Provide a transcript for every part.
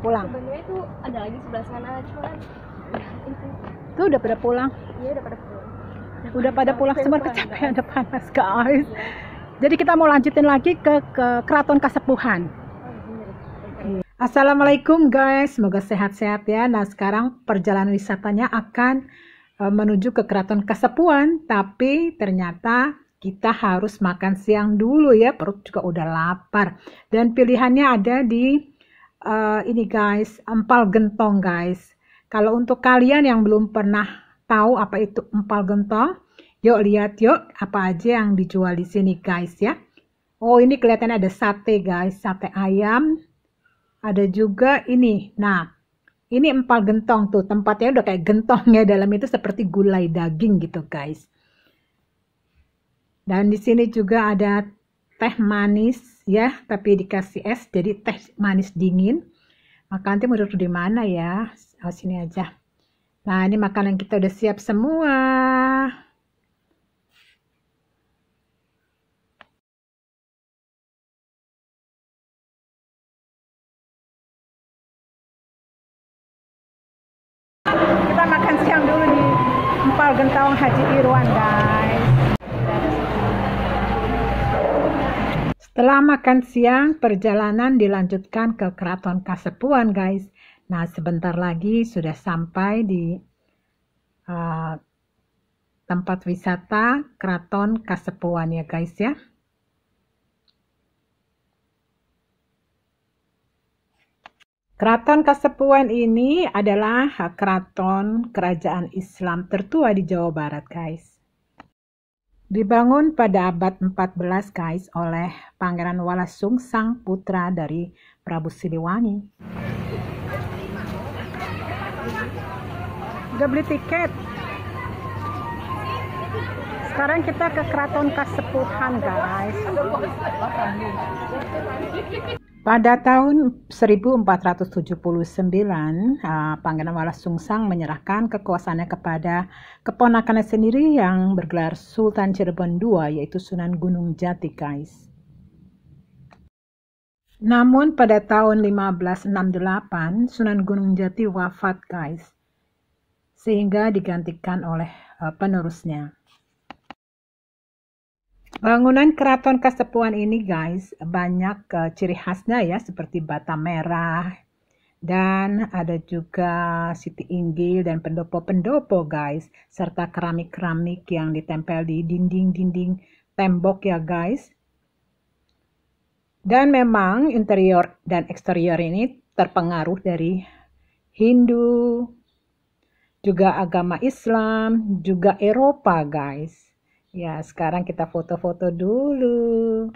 Pulang. Sebenarnya itu ada lagi sebelah sana, cuman itu. Tuh udah pada pulang. Iya, udah pada pulang. Udah pada pulang semua, kecapean, ada panas guys. Jadi kita mau lanjutin lagi ke Keraton Kasepuhan. Assalamualaikum guys, semoga sehat-sehat ya. Nah sekarang perjalanan wisatanya akan menuju ke Keraton Kasepuhan, tapi ternyata kita harus makan siang dulu ya, perut juga udah lapar. Dan pilihannya ada di ini guys, empal gentong guys. Kalau untuk kalian yang belum pernah tahu apa itu empal gentong, yuk lihat yuk apa aja yang dijual di sini guys ya. Oh ini kelihatannya ada sate guys, sate ayam. Ada juga ini. Nah, ini empal gentong tuh, tempatnya udah kayak gentong ya, dalam itu seperti gulai daging gitu guys. Dan di sini juga ada teh manis ya, tapi dikasih es, jadi teh manis dingin. Maka nanti mau duduk di mana ya? Oh, sini aja. Nah, ini makanan kita udah siap semua. Kita makan siang dulu di empal gentong Haji Irwan guys. Setelah makan siang, perjalanan dilanjutkan ke Keraton Kasepuhan guys. Nah, sebentar lagi sudah sampai di tempat wisata Keraton Kasepuhan ya guys ya. Keraton Kasepuhan ini adalah keraton kerajaan Islam tertua di Jawa Barat guys. Dibangun pada abad 14 guys oleh Pangeran Walasungsang, putra dari Prabu Siliwangi. Udah beli tiket. Sekarang kita ke Keraton Kasepuhan guys. Pada tahun 1479, Pangeran Walasungsang menyerahkan kekuasaannya kepada keponakannya sendiri yang bergelar Sultan Cirebon II, yaitu Sunan Gunung Jati guys. Namun pada tahun 1568, Sunan Gunung Jati wafat guys, sehingga digantikan oleh penerusnya. Bangunan Keraton Kasepuhan ini guys banyak ciri khasnya ya, seperti bata merah dan ada juga siti inggil dan pendopo-pendopo guys, serta keramik-keramik yang ditempel di dinding-dinding tembok ya guys. Dan memang interior dan eksterior ini terpengaruh dari Hindu, juga agama Islam, juga Eropa guys. Ya, sekarang kita foto-foto dulu.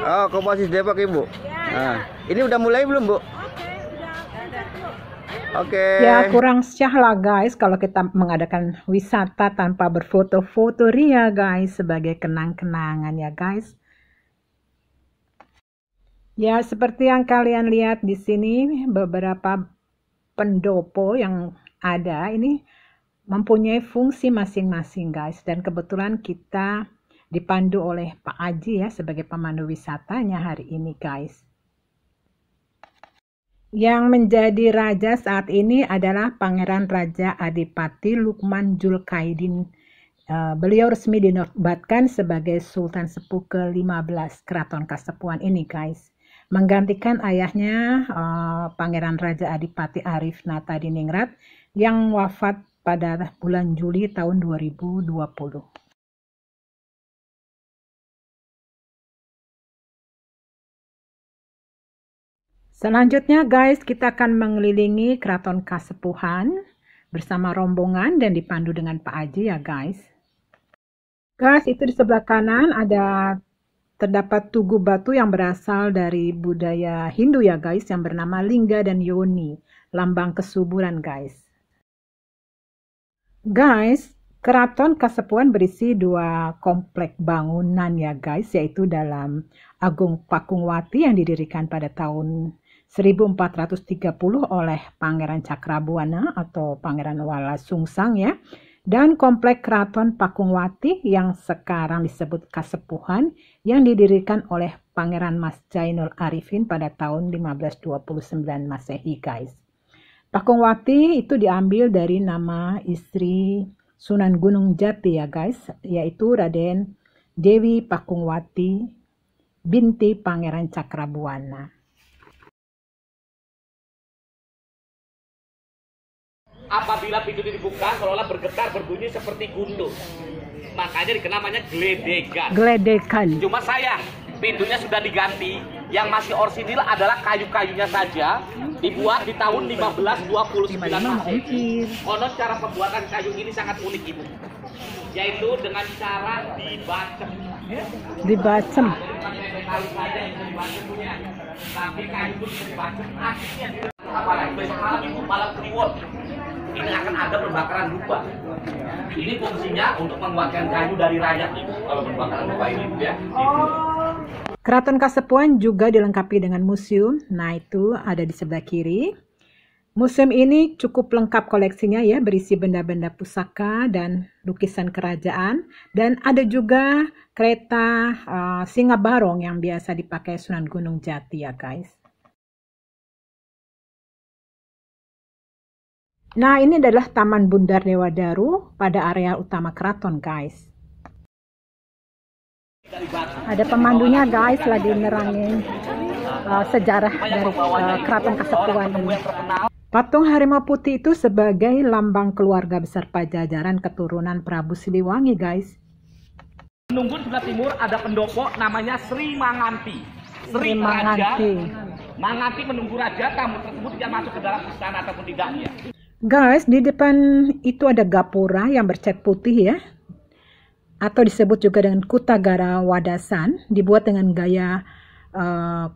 Oh, Kopassus Depok Ibu. Nah, ini udah mulai belum Bu? Oke. Ya, kurang syah lah guys kalau kita mengadakan wisata tanpa berfoto-foto ria guys, sebagai kenang-kenangan ya guys. Ya, seperti yang kalian lihat di sini, beberapa pendopo yang ada ini mempunyai fungsi masing-masing guys, dan kebetulan kita dipandu oleh Pak Aji ya sebagai pemandu wisatanya hari ini guys. Yang menjadi raja saat ini adalah Pangeran Raja Adipati Lukman Julkaidin. Beliau resmi dinobatkan sebagai Sultan Sepuh ke-15 Keraton Kasepuhan ini guys, menggantikan ayahnya Pangeran Raja Adipati Arif Natadiningrat yang wafat pada bulan Juli tahun 2020. Selanjutnya guys, kita akan mengelilingi Keraton Kasepuhan bersama rombongan dan dipandu dengan Pak Aji ya guys. Guys, itu di sebelah kanan terdapat tugu batu yang berasal dari budaya Hindu ya guys, yang bernama Lingga dan Yoni, lambang kesuburan guys. Guys, Keraton Kasepuhan berisi 2 komplek bangunan ya guys, yaitu dalam Agung Pakungwati yang didirikan pada tahun 1430 oleh Pangeran Cakrabuana atau Pangeran Walasungsang ya, dan Komplek Keraton Pakungwati yang sekarang disebut Kasepuhan yang didirikan oleh Pangeran Mas Jainul Arifin pada tahun 1529 Masehi, guys. Pakungwati itu diambil dari nama istri Sunan Gunung Jati ya guys, yaitu Raden Dewi Pakungwati binti Pangeran Cakrabuana. Apabila pintu dibuka seolah bergetar berbunyi seperti guntur, makanya namanya gledegan. Gledegan. Cuma sayang pintunya sudah diganti, yang masih orisinil adalah kayu-kayunya saja, dibuat di tahun 1529 Masehi. Konon cara pembuatan kayu ini sangat unik ibu, yaitu dengan cara dibacem. Dibacem. Tapi kayu itu bisa dibacem, akhirnya apalagi besok malam itu malam kliwon. Ini akan ada pembakaran dupa. Ini fungsinya untuk menguatkan kayu dari rayap ibu. Kalau pembakaran dupa ini ya. Keraton Kasepuhan juga dilengkapi dengan museum. Nah, itu ada di sebelah kiri. Museum ini cukup lengkap koleksinya ya, berisi benda-benda pusaka dan lukisan kerajaan. Dan ada juga kereta Singa Barong yang biasa dipakai Sunan Gunung Jati ya guys. Nah, ini adalah Taman Bundar Dewa Daru pada area utama keraton guys. Ada pemandunya guys, lagi nerangin sejarah dari Keraton Kasepuhan ini. Patung harimau putih itu sebagai lambang keluarga besar Pajajaran keturunan Prabu Siliwangi guys. Menunggu di sebelah timur ada pendopo namanya Sri Manganti. Sri Manganti. Manganti menunggu raja, tamu tersebut tidak masuk ke dalam istana ataupun tidaknya. Guys, di depan itu ada gapura yang bercat putih ya, atau disebut juga dengan Kutagara Wadasan, dibuat dengan gaya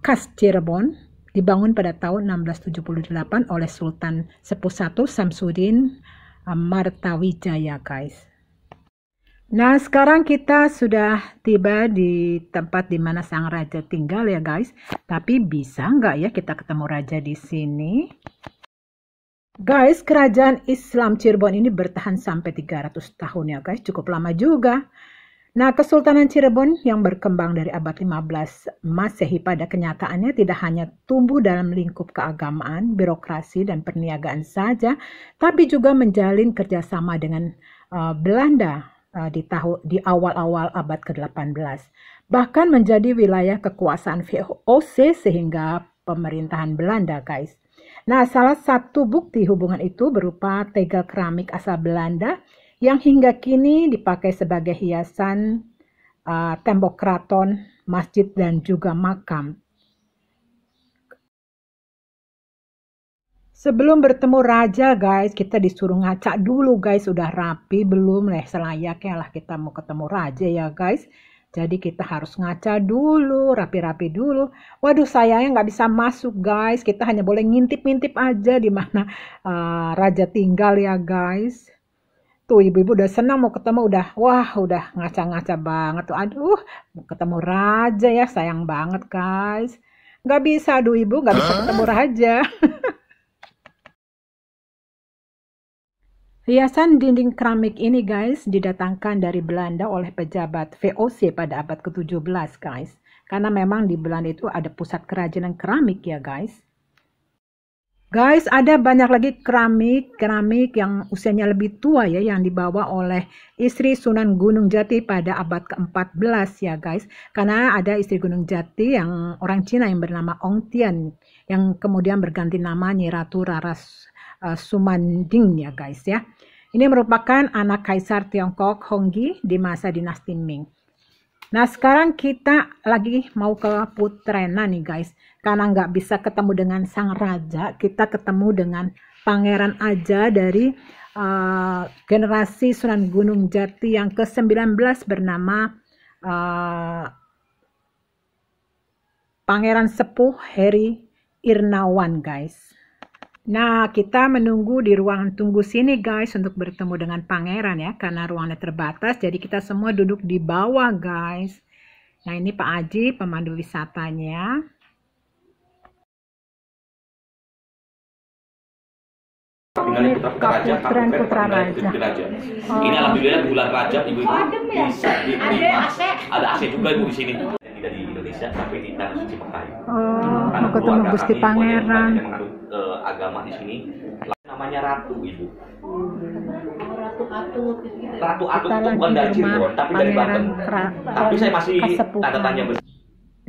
khas Cirebon, dibangun pada tahun 1678 oleh Sultan Sepuh I Samsudin Martawijaya guys. Nah, sekarang kita sudah tiba di tempat di mana sang raja tinggal ya guys. Tapi bisa nggak ya kita ketemu raja di sini? Guys, kerajaan Islam Cirebon ini bertahan sampai 300 tahun ya guys, cukup lama juga. Nah, Kesultanan Cirebon yang berkembang dari abad 15 Masehi pada kenyataannya tidak hanya tumbuh dalam lingkup keagamaan, birokrasi, dan perniagaan saja, tapi juga menjalin kerjasama dengan Belanda di awal-awal abad ke-18. Bahkan menjadi wilayah kekuasaan VOC sehingga pemerintahan Belanda guys. Nah, salah satu bukti hubungan itu berupa tegel keramik asal Belanda yang hingga kini dipakai sebagai hiasan tembok keraton, masjid, dan juga makam. Sebelum bertemu raja guys, kita disuruh ngacak dulu guys, udah rapi belum? Selayaknya lah kita mau ketemu raja ya guys. Jadi kita harus ngaca dulu, rapi-rapi dulu. Waduh, sayangnya nggak bisa masuk guys. Kita hanya boleh ngintip-ngintip aja di mana raja tinggal ya guys. Tuh ibu-ibu udah senang mau ketemu, udah ngaca-ngaca banget tuh. Aduh, mau ketemu raja ya, sayang banget guys. Nggak bisa, aduh ibu nggak bisa ketemu raja. Hiasan dinding keramik ini guys didatangkan dari Belanda oleh pejabat VOC pada abad ke-17 guys. Karena memang di Belanda itu ada pusat kerajinan keramik ya guys. Guys, ada banyak lagi keramik yang usianya lebih tua ya, yang dibawa oleh istri Sunan Gunung Jati pada abad ke-14 ya guys. Karena ada istri Gunung Jati yang orang Cina yang bernama Ong Tian, yang kemudian berganti nama Nyi Ratu Raras Sumanding ya guys ya. Ini merupakan anak Kaisar Tiongkok Honggi di masa dinasti Ming. Nah, sekarang kita lagi mau ke Putrena nih guys. Karena nggak bisa ketemu dengan sang raja, kita ketemu dengan pangeran aja dari generasi Sunan Gunung Jati yang ke-19 bernama Pangeran Sepuh Heri Irnawan guys. Nah, kita menunggu di ruangan tunggu sini guys untuk bertemu dengan pangeran ya, karena ruangannya terbatas, jadi kita semua duduk di bawah guys. Nah, ini Pak Aji, pemandu wisatanya. Pemilihan putra raja, Kaputren Putra Raja. Ini alhamdulillah di bulan Rajab ibu-ibu bisa ada AC juga ibu di sini. Tidak di Indonesia tapi di Tanah Suci Mekah. Mau ketemu Gusti Pangeran. Yang menganut agama di sini namanya Ratu ibu. Ratu Atut itu bukan dari Cirebon tapi dari Banten. Tapi saya masih tanda tanya besar.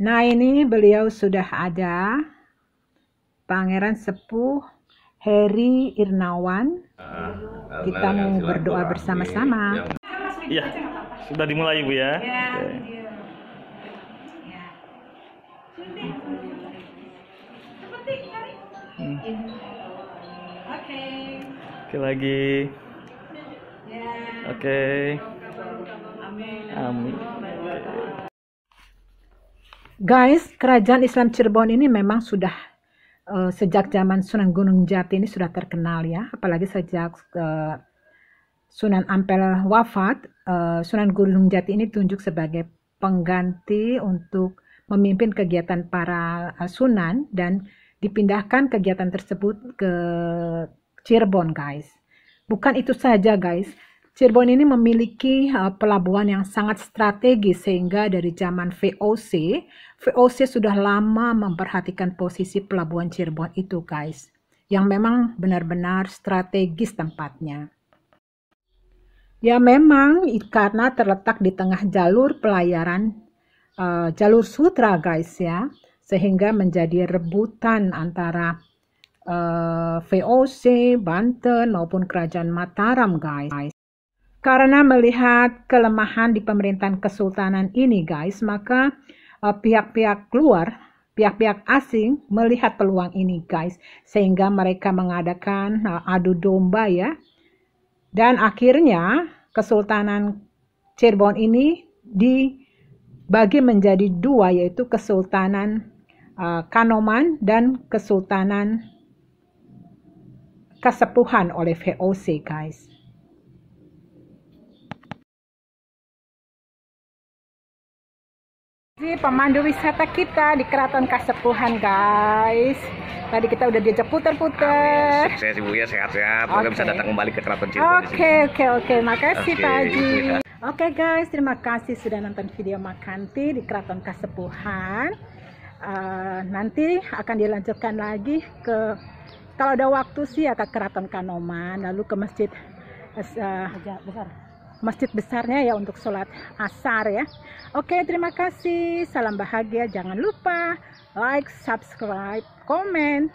Nah ini beliau sudah ada, Pangeran Sepuh Heri Irnawan. Kita mau berdoa bersama-sama. Iya, sudah dimulai Ibu ya. Oke lagi. Oke. Amin. Guys, kerajaan Islam Cirebon ini memang sudah sejak zaman Sunan Gunung Jati ini sudah terkenal ya, apalagi sejak Sunan Ampel wafat, Sunan Gunung Jati ini tunjuk sebagai pengganti untuk memimpin kegiatan para Sunan dan dipindahkan kegiatan tersebut ke Cirebon guys. Bukan itu saja guys, Cirebon ini memiliki pelabuhan yang sangat strategis sehingga dari zaman VOC sudah lama memperhatikan posisi pelabuhan Cirebon itu guys, yang memang benar-benar strategis tempatnya. Ya memang karena terletak di tengah jalur pelayaran, jalur sutra guys ya, sehingga menjadi rebutan antara VOC, Banten maupun Kerajaan Mataram guys. Karena melihat kelemahan di pemerintahan kesultanan ini guys, maka pihak-pihak luar, pihak-pihak asing melihat peluang ini guys, sehingga mereka mengadakan adu domba ya. Dan akhirnya Kesultanan Cirebon ini dibagi menjadi dua, yaitu Kesultanan Kanoman dan Kesultanan Kasepuhan oleh VOC guys. Ini pemandu wisata kita di Keraton Kasepuhan guys. Tadi kita udah diajak puter-puter. Sukses Ibu ya, sehat-sehat. Semoga bisa datang kembali ke Keraton Cirebon. Oke. Makasih Pak Haji. Oke guys, terima kasih sudah nonton video Makanti di Keraton Kasepuhan. Nanti akan dilanjutkan lagi ke, kalau ada waktu sih ya, ke Keraton Kanoman, lalu ke masjid masjid besarnya ya untuk sholat asar ya. Oke, terima kasih, salam bahagia, jangan lupa like, subscribe, komen.